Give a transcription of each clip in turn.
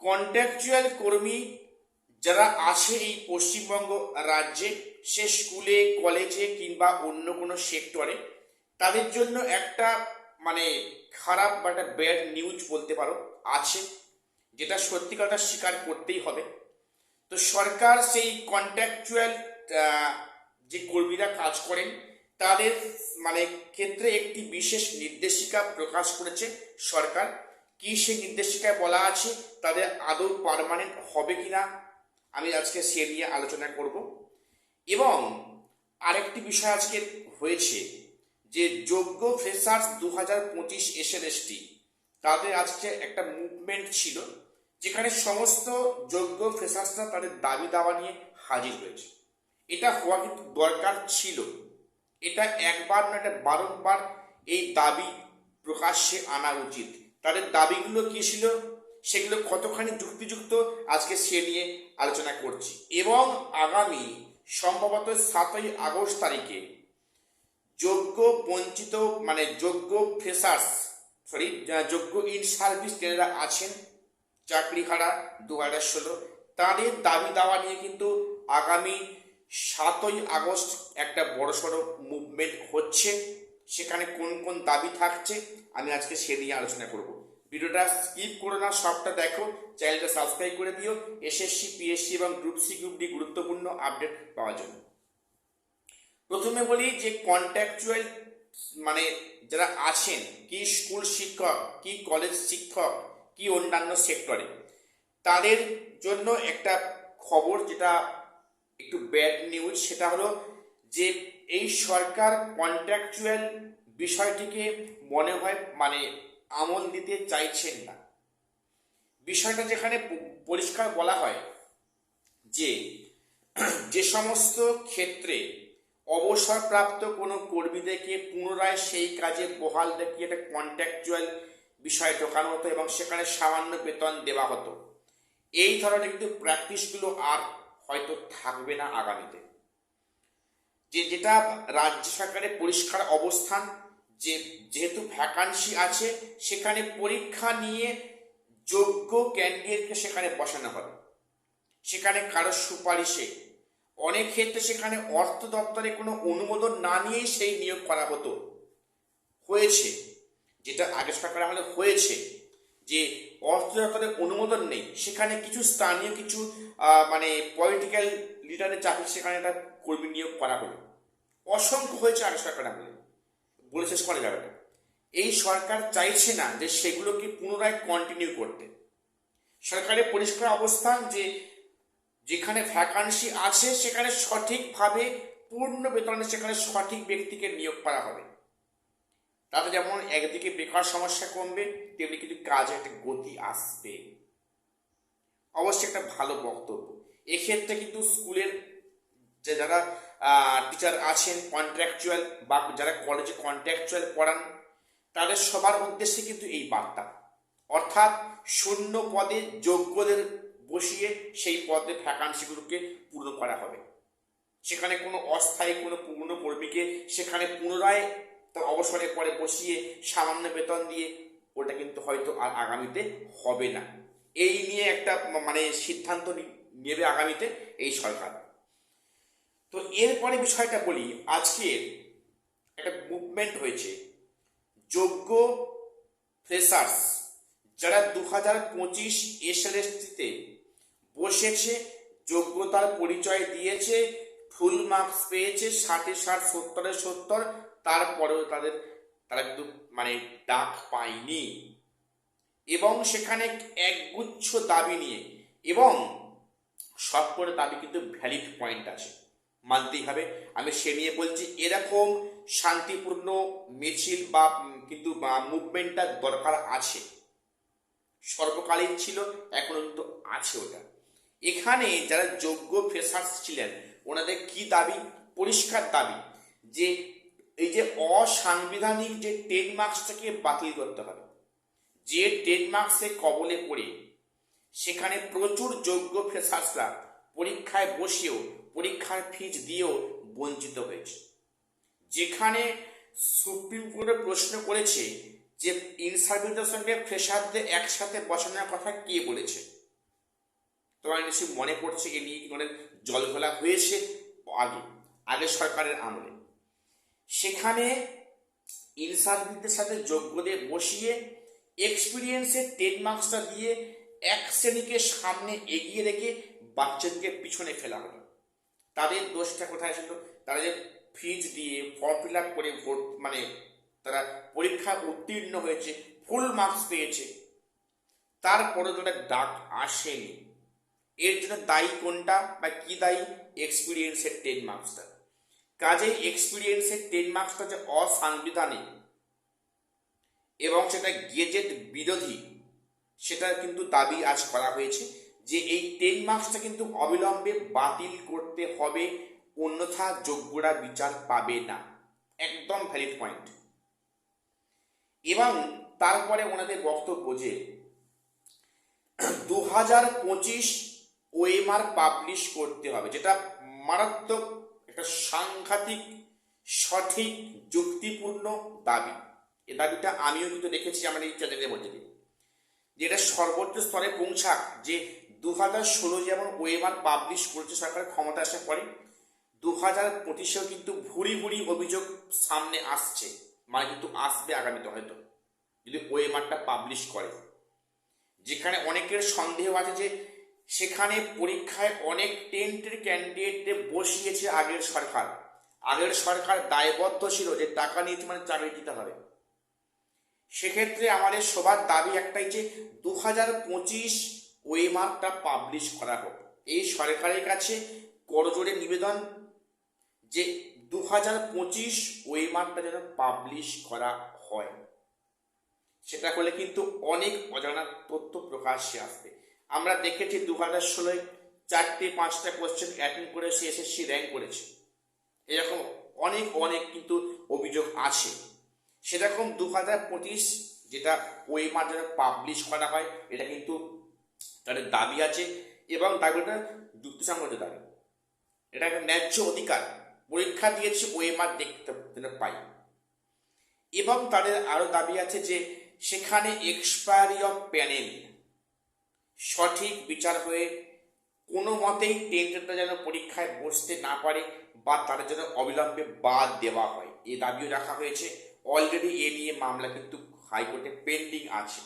Contractual কর্মী যারা আছে এই পশ্চিমবঙ্গ রাজ্যে, সে স্কুলে, কলেজে কিংবা অন্য কোনো সেক্টরে, তাদের জন্য একটা মানে খারাপ বা একটা ব্যাড নিউজ বলতে পারো আছে, যেটা সত্যি কথা স্বীকার করতেই হবে। তো সরকার সেই কন্ট্রাকচুয়াল যে কর্মীরা কাজ করেন তাদের মানে ক্ষেত্রে একটি বিশেষ নির্দেশিকা প্রকাশ করেছে সরকার। কি সেই নির্দেশিকায় বলা আছে, তাদের আদৌ পার্মানেন্ট হবে কিনা, আমি আজকে সে নিয়ে আলোচনা করব। এবং আরেকটি বিষয় আজকে হয়েছে যে যোগ্য ফ্রেশার্স 2025 SLST, তাদের আজকে একটা মুভমেন্ট ছিল, যেখানে সমস্ত যোগ্য ফ্রেশার্সরা তাদের দাবি দাওয়া নিয়ে হাজির হয়েছে। এটা হওয়া কিন্তু দরকার ছিল, এটা একবার না, এটা বারংবার এই দাবি প্রকাশ্যে আনা উচিত। তাদের দাবিগুলো কি ছিল, সেগুলো কতখানি যুক্তিযুক্ত, আজকে সে নিয়ে আলোচনা করছি। এবং আগামী সম্ভবত 7ই আগস্ট তারিখে যোগ্য বঞ্চিত মানে যোগ্য ফ্রেশার্স, যোগ্য ইন সার্ভিস যারা আছেন চাকরি হারা 2016, তাদের দাবি দাওয়া নিয়ে কিন্তু আগামী 7ই আগস্ট একটা বড়সড় মুভমেন্ট হচ্ছে। সেখানে কোন কোন দাবি থাকছে আমি আজকে সে নিয়ে আলোচনা করব। ভিডিওটা স্কিপ করো না, সবটা দেখো, চ্যানেলটা সাবস্ক্রাইব করে দিও এসএসসি, পিএসসি এবং গ্রুপ সি, গ্রুপ ডি গুরুত্বপূর্ণ আপডেট পাওয়ার জন্য। প্রথমে বলি যে কন্ট্রাকচুয়াল মানে যারা আছেন, কি স্কুল শিক্ষক, কি কলেজ শিক্ষক, কি অন্যান্য সেক্টরে, তাদের জন্য একটা খবর যেটা একটু ব্যাড নিউজ। সেটা হলো যে এই সরকার কন্ট্রাকচুয়াল বিষয়টিকে মনে হয় মানে আমল দিতে চাইছেন না। বিষয়টা যেখানে পরিষ্কার বলা হয় যে যে সমস্ত ক্ষেত্রে অবসরপ্রাপ্ত কোনো কর্মীদেরকে পুনরায় সেই কাজে বহাল দেখিয়ে একটা কন্ট্রাকচুয়াল বিষয় ঢোকানো হতো এবং সেখানে সামান্য বেতন দেওয়া হতো, এই ধরনের কিন্তু প্র্যাকটিসগুলো আর হয়তো থাকবে না আগামীতে। যেটা রাজ্য সরকারের পরিষ্কার অবস্থান যে যেহেতু ভ্যাকান্সি আছে, সেখানে পরীক্ষা নিয়ে যোগ্য ক্যান্ডিডেটকে সেখানে বসানো হবে। সেখানে কারো সুপারিশে, অনেক ক্ষেত্রে সেখানে অর্থ দপ্তরে কোনো অনুমোদন না নিয়েই সেই নিয়োগ করা হতো, হয়েছে। যেটা আগে সরকার আমলে হয়েছে যে অর্থ দপ্তরের অনুমোদন নেই, সেখানে কিছু স্থানীয় কিছু মানে পলিটিক্যাল লিডারের চাকরি সেখানে একটা কর্মী নিয়োগ করা হলো। অসংখ্য হয়েছে আগে সরকার আমলে, বলে শেষ করা যাবে না। এই সরকার চাইছে না যে সেগুলোকে পুনরায় কন্টিনিউ করতে। সরকারের পরিষ্কার অবস্থান যে যেখানে ভ্যাকান্সি আছে সেখানে সঠিকভাবে পূর্ণ বেতনে সেখানে সঠিক ব্যক্তিকে নিয়োগ করা হবে। তাতে যেমন একদিকে বেকার সমস্যা কমবে, তেমনি কিন্তু কাজে একটা গতি আসবে। অবশ্যই একটা ভালো বক্তব্য। এক্ষেত্রে কিন্তু স্কুলের যে যারা টিচার আছেন কন্ট্রাকচুয়াল বা যারা কলেজে কন্ট্রাকচুয়াল পড়ান, তাদের সবার উদ্দেশ্যে কিন্তু এই বার্তা, অর্থাৎ শূন্য পদে যোগ্যদের বসিয়ে সেই পদে ভ্যাকান্সিগুলোকে পূর্ণ করা হবে। সেখানে কোনো অস্থায়ী কোনো পূর্ণ কর্মীকে সেখানে পুনরায় তার অবসরের পরে বসিয়ে সামান্য বেতন দিয়ে ওটা কিন্তু হয়তো আর আগামীতে হবে না। এই নিয়ে একটা মানে সিদ্ধান্ত নেবে আগামীতে এই সরকার। তো এরপরে বিষয়টা বলি, আজকে একটা মুভমেন্ট হয়েছে যোগ্য ফ্রেশার্স যারা 2025 SLST-তে বসেছে, যোগ্যতার পরিচয় দিয়েছে, ফুল মার্কস পেয়েছে, 60-এ 60, 70-এ 70, তারপরেও তারা কিন্তু মানে ডাক পায়নি। এবং সেখানে একগুচ্ছ দাবি নিয়ে, এবং সব করে দাবি কিন্তু ভ্যালিড পয়েন্ট আছে, মানতেই হবে। আমি সে নিয়ে বলছি, এরকম শান্তিপূর্ণ মিছিল বা কিন্তু মুভমেন্টটা দরকার আছে, সর্বকালীন ছিল, এখনো কিন্তু আছে ওটা। এখানে যারা যোগ্য ফ্রেশার্স ছিলেন ওনাদের কি দাবি, পরিষ্কার দাবি যে এই যে অসাংবিধানিক যে 10 মার্কসটাকে বাতিল করতে হবে। যে 10 মার্কসের কবলে পড়ে সেখানে প্রচুর যোগ্য ফ্রেশার্সরা পরীক্ষায় বসেও পরীক্ষার ফিজ দিয়েও বঞ্চিত হয়েছে। যেখানে সুপ্রিম কোর্টে প্রশ্ন করেছে যে ইন সার্ভিসদের সঙ্গে ফ্রেশারদের একসাথে বসানোর কথা কে বলেছে, তোমার নিশ্চয়ই মনে পড়ছে এ নিয়ে কি অনেক জলঘোলা হয়েছে আগের সরকারের আমলে। সেখানে ইনসার্ভিসদের সাথে যোগ্যদের বসিয়ে এক্সপিরিয়েন্সের 10 মার্কসটা দিয়ে এক শ্রেণীকে সামনে এগিয়ে রেখে বাচ্চাদেরকে পিছনে ফেলা হলো। তাদের দোষটা কোথায় ছিল? তারা যে ফিজ দিয়ে ফর্ম ফিল আপ করে ভোট তারা পরীক্ষা উত্তীর্ণ হয়েছে, ফুল মার্কস পেয়েছে, তারপরে তো ডাক আসেনি। এর জন্য দায়ী কোনটা বা কি দায়ী? এক্সপিরিয়েন্সের 10 মার্কসটা। কাজেই এক্সপিরিয়েন্সের 10 মার্কসটা যে অসাংবিধানিক এবং সেটা গেজেট বিরোধী, সেটা কিন্তু দাবি আজ করা হয়েছে যে এই 10 মার্কসটা কিন্তু অবিলম্বে বাতিল করতে হবে, অন্যথা যোগ্যরা বিচার পাবে না। একদম ভ্যালিড পয়েন্ট। এবং তারপরে ওনাদের বক্তব্য যে 2025 ওএমআর পাবলিশ করতে হবে, যেটা মারাত্মক একটা সাংঘাতিক সঠিক যুক্তিপূর্ণ দাবি। এ দাবিটা আমিও কিন্তু দেখেছি আমার এই চ্যানেলের মধ্যে দিয়ে, যেটা সর্বোচ্চ স্তরে পৌঁছাক। যে 2016 যেমন ওএমআর পাবলিশ করেছে সরকার ক্ষমতা আসার পরে, 2025-এও কিন্তু ভুরি ভুরি অভিযোগ সামনে আসছে, কিন্তু আসবে আগামীতে হয়তো, যদি ওএমআরটা পাবলিশ করে। যেখানে অনেকের সন্দেহ আছে যে সেখানে পরীক্ষায় অনেক টেন্টের ক্যান্ডিডেটদের বসিয়েছে আগের সরকার দায়বদ্ধ ছিল যে টাকা নিয়ে চাকরি দিতে হবে। সেক্ষেত্রে আমাদের সবার দাবি একটাই যে 2025 ওএমআরটা পাবলিশ করা হোক। এই সরকারের কাছে করজোড়ে নিবেদন যে 2025 ওএমআরটা যেন পাবলিশ করা হয়। সেটা হলে কিন্তু অনেক অজানা তথ্য প্রকাশ্যে আসবে। আমরা দেখেছি 2016 4-5টা কোশ্চেন অ্যাটেন্ড করে সে এসএসসি র্যাঙ্ক করেছে, এরকম অনেক কিন্তু অভিযোগ আছে। সেরকম 2025 যেটা ওএমআর যেন পাবলিশ করা হয়, এটা কিন্তু তাদের দাবি আছে এবং দাবিটা যুক্তিসঙ্গত দাবি। এটা একটা ন্যায্য অধিকার। পরীক্ষা দিয়েছে, ওএমআর দেখতে পাই। এবং তাদের আরো দাবি আছে যে সেখানে এক্সপায়ারি অফ প্যানেল সঠিক বিচার হয়ে কোনো মতেই টেন্ডারটা যেন পরীক্ষায় বসতে না পারে বা তাদের যেন অবিলম্বে বাদ দেওয়া হয়, এ দাবিও রাখা হয়েছে। অলরেডি এ নিয়ে মামলা কিন্তু হাইকোর্টে পেন্ডিং আছে।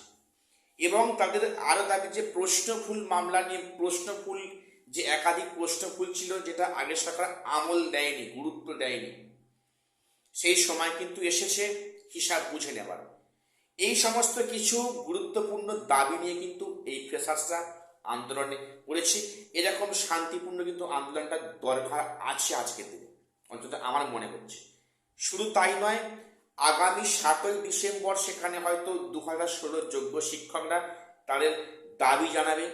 এবং তাদের আরো দাবি যে প্রশ্নফুল মামলা নিয়ে, প্রশ্নফুল যে একাধিক প্রশ্নফুল ছিল যেটা আগের সরকার আমল দেয়নি, গুরুত্ব দেয়নি, সেই সময় কিন্তু এসেছে হিসাব বুঝে নেবার। এই সমস্ত কিছু গুরুত্বপূর্ণ দাবি নিয়ে কিন্তু এই ফ্রেশার্সরা আন্দোলনে করেছে। এরকম শান্তিপূর্ণ কিন্তু আন্দোলনটা দরকার আছে আজকের দিনে, অন্তত আমার মনে হচ্ছে। শুধু তাই নয়, আগামী 7ই ডিসেম্বর সেখানে হয়তো 2016 যোগ্য শিক্ষকরা তাদের দাবি জানাবে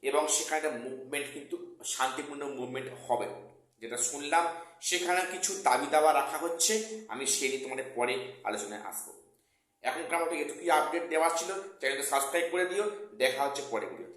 এবং সেখানে মুভমেন্ট কিন্তু শান্তিপূর্ণ মুভমেন্ট হবে, যেটা শুনলাম। সেখানে কিছু দাবি দাওয়া রাখা হচ্ছে, আমি সেই নিয়ে তোমাদের পরে আলোচনায় আসবো। এখনকার মতো এটুকুই আপডেট দেওয়া ছিল। চ্যানেলটা সাবস্ক্রাইব করে দিও। দেখা হচ্ছে পরে ভিডিও।